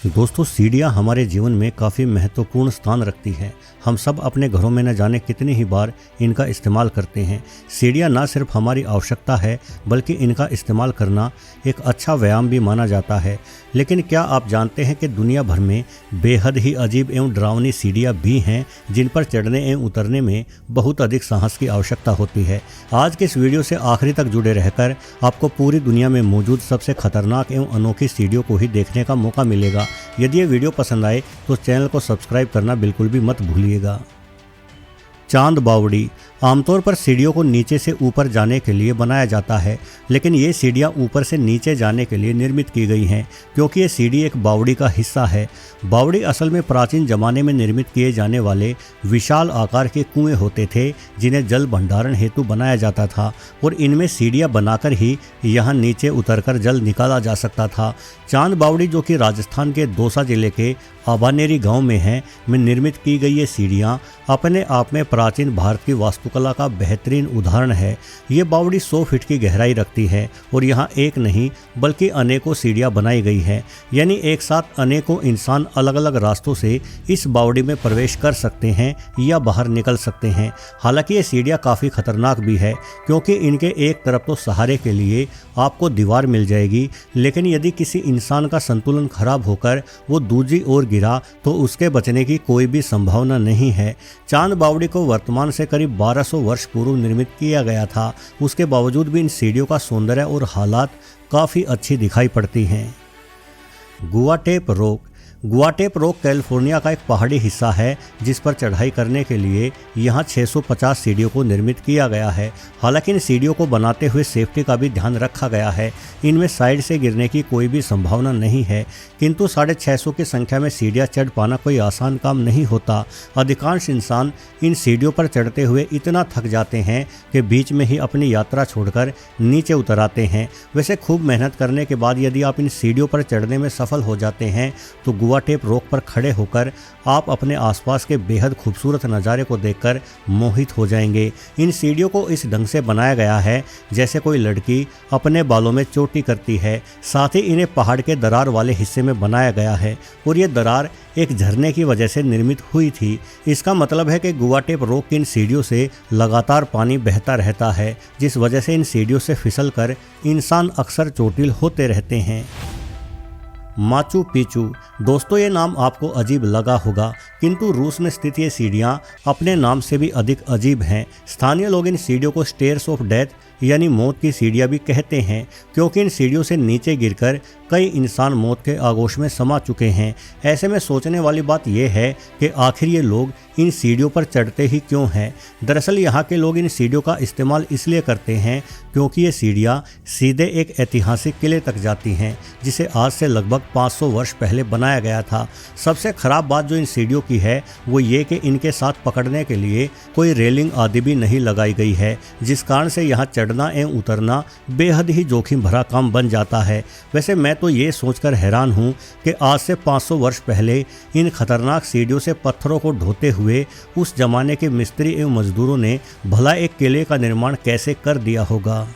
दोस्तों, सीढ़ियाँ हमारे जीवन में काफ़ी महत्वपूर्ण स्थान रखती हैं। हम सब अपने घरों में न जाने कितनी ही बार इनका इस्तेमाल करते हैं। सीढ़ियाँ न सिर्फ हमारी आवश्यकता है बल्कि इनका इस्तेमाल करना एक अच्छा व्यायाम भी माना जाता है। लेकिन क्या आप जानते हैं कि दुनिया भर में बेहद ही अजीब एवं डरावनी सीढ़ियाँ भी हैं जिन पर चढ़ने एवं उतरने में बहुत अधिक साहस की आवश्यकता होती है। आज के इस वीडियो से आखिरी तक जुड़े रहकर आपको पूरी दुनिया में मौजूद सबसे खतरनाक एवं अनोखी सीढ़ियों को ही देखने का मौका मिलेगा। यदि ये वीडियो पसंद आए तो चैनल को सब्सक्राइब करना बिल्कुल भी मत भूलिएगा। चांद बावड़ी आमतौर पर सीढ़ियों को नीचे से ऊपर जाने के लिए बनाया जाता है, लेकिन ये सीढ़ियाँ ऊपर से नीचे जाने के लिए निर्मित की गई हैं क्योंकि ये सीढ़ी एक बावड़ी का हिस्सा है। बावड़ी असल में प्राचीन जमाने में निर्मित किए जाने वाले विशाल आकार के कुएं होते थे जिन्हें जल भंडारण हेतु बनाया जाता था और इनमें सीढ़ियाँ बनाकर ही यहाँ नीचे उतरकर जल निकाला जा सकता था। चांद बावड़ी, जो कि राजस्थान के दौसा जिले के आबानेरी गांव में है, में निर्मित की गई ये सीढ़ियाँ अपने आप में प्राचीन भारत की वास्तुकला का बेहतरीन उदाहरण है। ये बावड़ी 100 फीट की गहराई रखती है और यहाँ एक नहीं बल्कि अनेकों सीढ़ियाँ बनाई गई हैं, यानी एक साथ अनेकों इंसान अलग अलग रास्तों से इस बावड़ी में प्रवेश कर सकते हैं या बाहर निकल सकते हैं। हालांकि ये सीढ़ियाँ काफ़ी खतरनाक भी है क्योंकि इनके एक तरफ तो सहारे के लिए आपको दीवार मिल जाएगी, लेकिन यदि किसी इंसान का संतुलन खराब होकर वो दूसरी ओर गिरा तो उसके बचने की कोई भी संभावना नहीं है। चांद बावड़ी को वर्तमान से करीब 1200 वर्ष पूर्व निर्मित किया गया था। उसके बावजूद भी इन सीढ़ियों का सौंदर्य और हालात काफ़ी अच्छी दिखाई पड़ती हैं। गुआटेप रॉक। गुआटेप रॉक कैलिफोर्निया का एक पहाड़ी हिस्सा है जिस पर चढ़ाई करने के लिए यहाँ 650 सीढ़ियों को निर्मित किया गया है। हालांकि इन सीढ़ियों को बनाते हुए सेफ्टी का भी ध्यान रखा गया है। इनमें साइड से गिरने की कोई भी संभावना नहीं है, किंतु 650 की संख्या में सीढ़ियाँ चढ़ पाना कोई आसान काम नहीं होता। अधिकांश इंसान इन सीढ़ियों पर चढ़ते हुए इतना थक जाते हैं कि बीच में ही अपनी यात्रा छोड़कर नीचे उतर आते हैं। वैसे खूब मेहनत करने के बाद यदि आप इन सीढ़ियों पर चढ़ने में सफल हो जाते हैं तो गुआटेप रॉक पर खड़े होकर आप अपने आसपास के बेहद खूबसूरत नज़ारे को देखकर मोहित हो जाएंगे। इन सीढ़ियों को इस ढंग से बनाया गया है जैसे कोई लड़की अपने बालों में चोटी करती है। साथ ही इन्हें पहाड़ के दरार वाले हिस्से में बनाया गया है और ये दरार एक झरने की वजह से निर्मित हुई थी। इसका मतलब है कि गुआटेप रॉक की इन सीढ़ियों से लगातार पानी बहता रहता है, जिस वजह से इन सीढ़ियों से फिसलकर इंसान अक्सर चोटिल होते रहते हैं। Machu Picchu. दोस्तों, ये नाम आपको अजीब लगा होगा, किंतु रूस में स्थित ये सीढ़ियाँ अपने नाम से भी अधिक अजीब हैं। स्थानीय लोग इन सीढ़ियों को स्टेयर्स ऑफ डेथ यानी मौत की सीढ़ियाँ भी कहते हैं क्योंकि इन सीढ़ियों से नीचे गिरकर कई इंसान मौत के आगोश में समा चुके हैं। ऐसे में सोचने वाली बात यह है कि आखिर ये लोग इन सीढ़ियों पर चढ़ते ही क्यों हैं। दरअसल यहाँ के लोग इन सीढ़ियों का इस्तेमाल इसलिए करते हैं क्योंकि ये सीढ़ियाँ सीधे एक ऐतिहासिक किले तक जाती हैं जिसे आज से लगभग 500 वर्ष पहले बनाया गया था। सबसे खराब बात जो इन सीढ़ियों की है वो ये कि इनके साथ पकड़ने के लिए कोई रेलिंग आदि भी नहीं लगाई गई है, जिस कारण से यहाँ चढ़ना एवं उतरना बेहद ही जोखिम भरा काम बन जाता है। वैसे मैं तो ये सोचकर हैरान हूँ कि आज से 500 वर्ष पहले इन खतरनाक सीढ़ियों से पत्थरों को ढोते हुए उस जमाने के मिस्त्री एवं मजदूरों ने भला एक किले का निर्माण कैसे कर दिया होगा।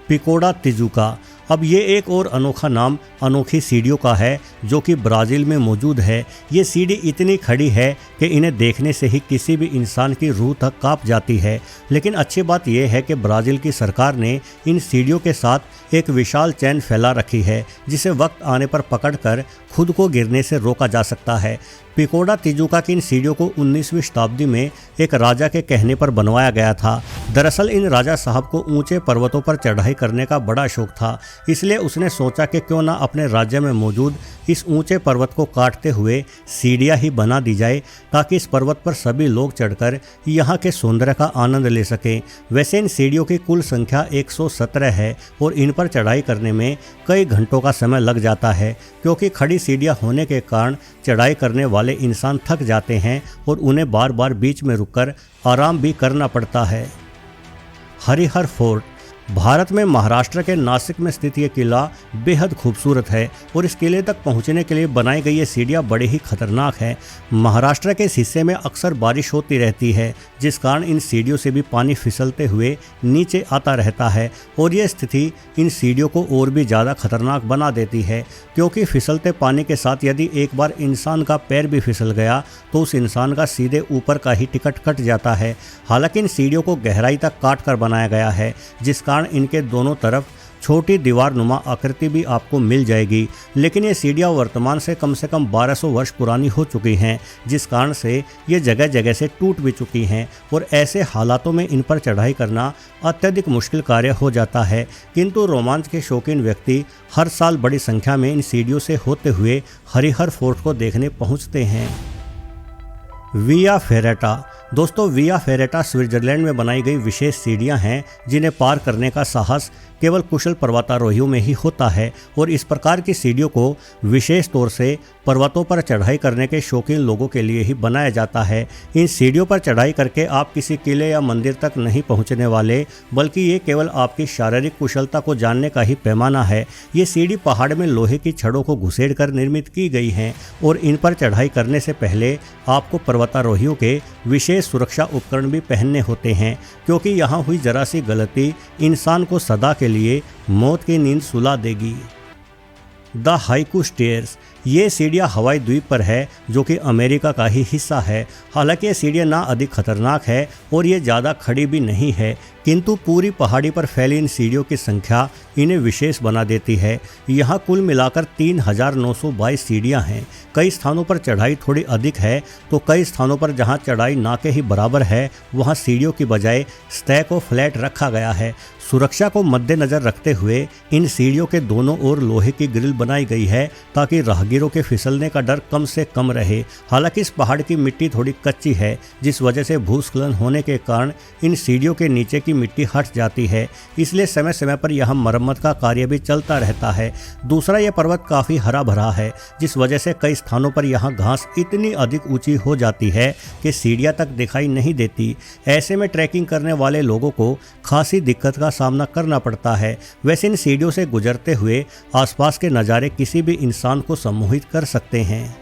पिकोडा तिजुका। अब ये एक और अनोखा नाम अनोखी सीढ़ियों का है जो कि ब्राज़ील में मौजूद है। ये सीढ़ी इतनी खड़ी है कि इन्हें देखने से ही किसी भी इंसान की रूह तक कांप जाती है। लेकिन अच्छी बात यह है कि ब्राज़ील की सरकार ने इन सीढ़ियों के साथ एक विशाल चैन फैला रखी है जिसे वक्त आने पर पकड़कर खुद को गिरने से रोका जा सकता है। पिकोडा तिजुका की इन सीढ़ियों को 19वीं शताब्दी में एक राजा के कहने पर बनवाया गया था। दरअसल इन राजा साहब को ऊंचे पर्वतों पर चढ़ाई करने का बड़ा शौक था, इसलिए उसने सोचा कि क्यों ना अपने राज्य में मौजूद इस ऊंचे पर्वत को काटते हुए सीढ़ियाँ ही बना दी जाए ताकि इस पर्वत पर सभी लोग चढ़कर यहाँ के सौंदर्य का आनंद ले सकें। वैसे इन सीढ़ियों की कुल संख्या 117 है और इन पर चढ़ाई करने में कई घंटों का समय लग जाता है क्योंकि खड़ी सीढ़ियाँ होने के कारण चढ़ाई करने वाले इंसान थक जाते हैं और उन्हें बार बार बीच में रुककर आराम भी करना पड़ता है। हरिहर फोर्ट। भारत में महाराष्ट्र के नासिक में स्थित ये किला बेहद खूबसूरत है और इस किले तक पहुंचने के लिए बनाई गई ये सीढ़ियाँ बड़ी ही खतरनाक है। महाराष्ट्र के इस हिस्से में अक्सर बारिश होती रहती है, जिस कारण इन सीढ़ियों से भी पानी फिसलते हुए नीचे आता रहता है और ये स्थिति इन सीढ़ियों को और भी ज़्यादा खतरनाक बना देती है, क्योंकि फिसलते पानी के साथ यदि एक बार इंसान का पैर भी फिसल गया तो उस इंसान का सीधे ऊपर का ही टिकट कट जाता है। हालांकि इन सीढ़ियों को गहराई तक काट कर बनाया गया है, जिस कारण इनके दोनों तरफ छोटी दीवार नुमा आकृति भी आपको मिल जाएगी। लेकिन ये सीढ़ियाँ वर्तमान से कम 1200 वर्ष पुरानी हो चुकी हैं, जिस कारण से ये जगह जगह से टूट भी चुकी हैं और ऐसे हालातों में इन पर चढ़ाई करना अत्यधिक मुश्किल कार्य हो जाता है। किंतु रोमांच के शौकीन व्यक्ति हर साल बड़ी संख्या में इन सीढ़ियों से होते हुए हरिहर फोर्ट को देखने पहुँचते हैं। विया फेरेटा। दोस्तों, विया फेरेटा स्विट्जरलैंड में बनाई गई विशेष सीढ़ियां हैं, जिन्हें पार करने का साहस केवल कुशल पर्वतारोहियों में ही होता है और इस प्रकार की सीढ़ियों को विशेष तौर से पर्वतों पर चढ़ाई करने के शौकीन लोगों के लिए ही बनाया जाता है। इन सीढ़ियों पर चढ़ाई करके आप किसी किले या मंदिर तक नहीं पहुंचने वाले, बल्कि ये केवल आपकी शारीरिक कुशलता को जानने का ही पैमाना है। ये सीढ़ी पहाड़ में लोहे की छड़ों को घुसेड़ कर निर्मित की गई हैं और इन पर चढ़ाई करने से पहले आपको पर्वतारोहियों के विशेष सुरक्षा उपकरण भी पहनने होते हैं, क्योंकि यहाँ हुई जरा सी गलती इंसान को सदा के लिए मौत की नींद सुला देगी। The haiku stairs. ये सीढ़ियाँ हवाई द्वीप पर है, जो कि अमेरिका का ही हिस्सा है। हालांकि ये सीढ़ियाँ ना अधिक खतरनाक है और ये ज़्यादा खड़ी भी नहीं है, किंतु पूरी पहाड़ी पर फैली इन सीढ़ियों की संख्या इन्हें विशेष बना देती है। यहाँ कुल मिलाकर 3922 सीढ़ियाँ हैं। कई स्थानों पर चढ़ाई थोड़ी अधिक है, तो कई स्थानों पर जहाँ चढ़ाई ना के ही बराबर है, वहाँ सीढ़ियों की बजाय स्टै को फ्लैट रखा गया है। सुरक्षा को मद्देनजर रखते हुए इन सीढ़ियों के दोनों ओर लोहे की ग्रिल बनाई गई है, ताकि राहगीरों के फिसलने का डर कम से कम रहे। हालांकि इस पहाड़ की मिट्टी थोड़ी कच्ची है, जिस वजह से भूस्खलन होने के कारण इन सीढ़ियों के नीचे की मिट्टी हट जाती है, इसलिए समय समय पर यह मरम्मत का कार्य भी चलता रहता है। दूसरा, यह पर्वत काफ़ी हरा भरा है, जिस वजह से कई स्थानों पर यहाँ घास इतनी अधिक ऊंची हो जाती है कि सीढ़ियाँ तक दिखाई नहीं देती। ऐसे में ट्रैकिंग करने वाले लोगों को खासी दिक्कत का सामना करना पड़ता है। वैसे इन सीढ़ियों से गुजरते हुए आसपास के नज़ारे किसी भी इंसान को सम्मोहित कर सकते हैं।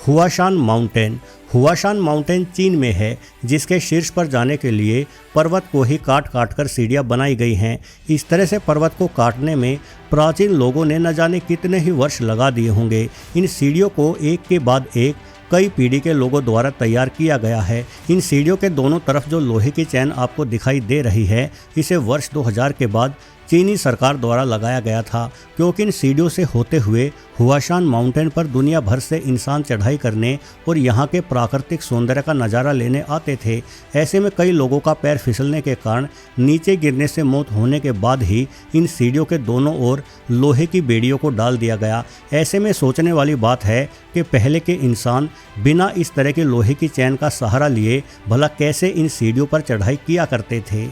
हुआशान माउंटेन। हुआशान माउंटेन चीन में है, जिसके शीर्ष पर जाने के लिए पर्वत को ही काट काट कर सीढ़ियाँ बनाई गई हैं। इस तरह से पर्वत को काटने में प्राचीन लोगों ने न जाने कितने ही वर्ष लगा दिए होंगे। इन सीढ़ियों को एक के बाद एक कई पीढ़ी के लोगों द्वारा तैयार किया गया है। इन सीढ़ियों के दोनों तरफ जो लोहे की चैन आपको दिखाई दे रही है, इसे वर्ष 2000 के बाद चीनी सरकार द्वारा लगाया गया था, क्योंकि इन सीढ़ियों से होते हुए हुआशान माउंटेन पर दुनिया भर से इंसान चढ़ाई करने और यहाँ के प्राकृतिक सौंदर्य का नज़ारा लेने आते थे। ऐसे में कई लोगों का पैर फिसलने के कारण नीचे गिरने से मौत होने के बाद ही इन सीढ़ियों के दोनों ओर लोहे की बेड़ियों को डाल दिया गया। ऐसे में सोचने वाली बात है कि पहले के इंसान बिना इस तरह के लोहे की चैन का सहारा लिए भला कैसे इन सीढ़ियों पर चढ़ाई किया करते थे।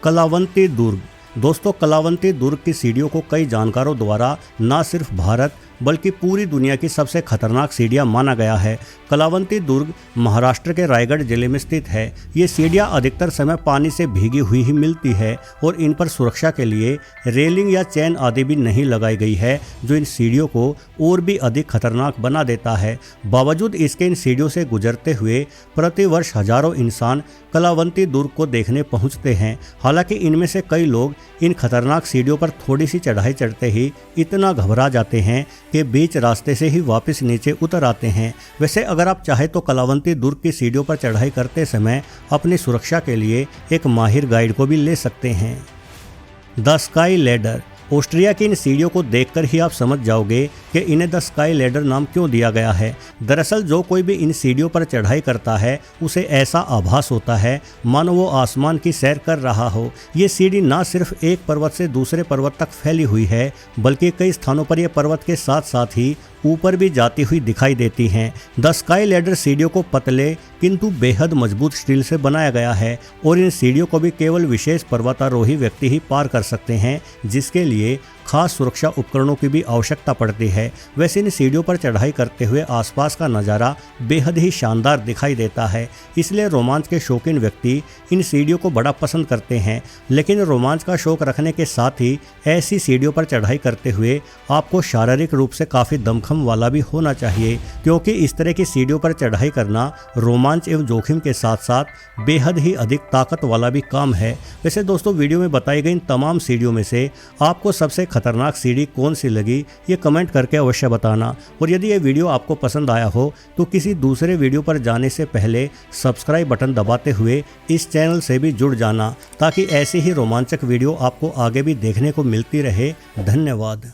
कलावंती दुर्ग। दोस्तों, कलावंती दुर्ग की सीढ़ियों को कई जानकारों द्वारा न सिर्फ भारत बल्कि पूरी दुनिया की सबसे खतरनाक सीढ़ियाँ माना गया है। कलावंती दुर्ग महाराष्ट्र के रायगढ़ जिले में स्थित है। ये सीढ़ियाँ अधिकतर समय पानी से भीगी हुई ही मिलती है और इन पर सुरक्षा के लिए रेलिंग या चैन आदि भी नहीं लगाई गई है, जो इन सीढ़ियों को और भी अधिक खतरनाक बना देता है। बावजूद इसके इन सीढ़ियों से गुजरते हुए प्रतिवर्ष हजारों इंसान कलावंती दुर्ग को देखने पहुँचते हैं। हालांकि इनमें से कई लोग इन खतरनाक सीढ़ियों पर थोड़ी सी चढ़ाई चढ़ते ही इतना घबरा जाते हैं कि बीच रास्ते से ही वापस नीचे उतर आते हैं। वैसे अगर आप चाहे तो कलावंती दुर्ग की सीढ़ियों पर चढ़ाई करते समय अपनी सुरक्षा के लिए एक माहिर गाइड को भी ले सकते हैं। The sky ladder. ऑस्ट्रिया की इन सीढ़ियों को देखकर ही आप समझ जाओगे कि इन्हें द स्काई लैडर नाम क्यों दिया गया है। दरअसल जो कोई भी इन सीढ़ियों पर चढ़ाई करता है, उसे ऐसा आभास होता है मानो वो आसमान की सैर कर रहा हो। ये सीढ़ी ना सिर्फ एक पर्वत से दूसरे पर्वत तक फैली हुई है, बल्कि कई स्थानों पर यह पर्वत के साथ साथ ही ऊपर भी जाती हुई दिखाई देती हैं। द स्काई लैडर सीढ़ियों को पतले किंतु बेहद मजबूत स्टील से बनाया गया है और इन सीढ़ियों को भी केवल विशेष पर्वतारोही व्यक्ति ही पार कर सकते हैं, जिसके लिए खास सुरक्षा उपकरणों की भी आवश्यकता पड़ती है। वैसे इन सीढ़ियों पर चढ़ाई करते हुए आसपास का नज़ारा बेहद ही शानदार दिखाई देता है, इसलिए रोमांच के शौकीन व्यक्ति इन सीढ़ियों को बड़ा पसंद करते हैं। लेकिन रोमांच का शौक रखने के साथ ही ऐसी सीढ़ियों पर चढ़ाई करते हुए आपको शारीरिक रूप से काफ़ी दमखम वाला भी होना चाहिए, क्योंकि इस तरह की सीढ़ियों पर चढ़ाई करना रोमांच एवं जोखिम के साथ साथ बेहद ही अधिक ताकत वाला भी काम है। वैसे दोस्तों, वीडियो में बताई गई इन तमाम सीढ़ियों में से आपको सबसे खतरनाक सीढ़ी कौन सी लगी, ये कमेंट करके अवश्य बताना। और यदि ये वीडियो आपको पसंद आया हो तो किसी दूसरे वीडियो पर जाने से पहले सब्सक्राइब बटन दबाते हुए इस चैनल से भी जुड़ जाना, ताकि ऐसी ही रोमांचक वीडियो आपको आगे भी देखने को मिलती रहे। धन्यवाद।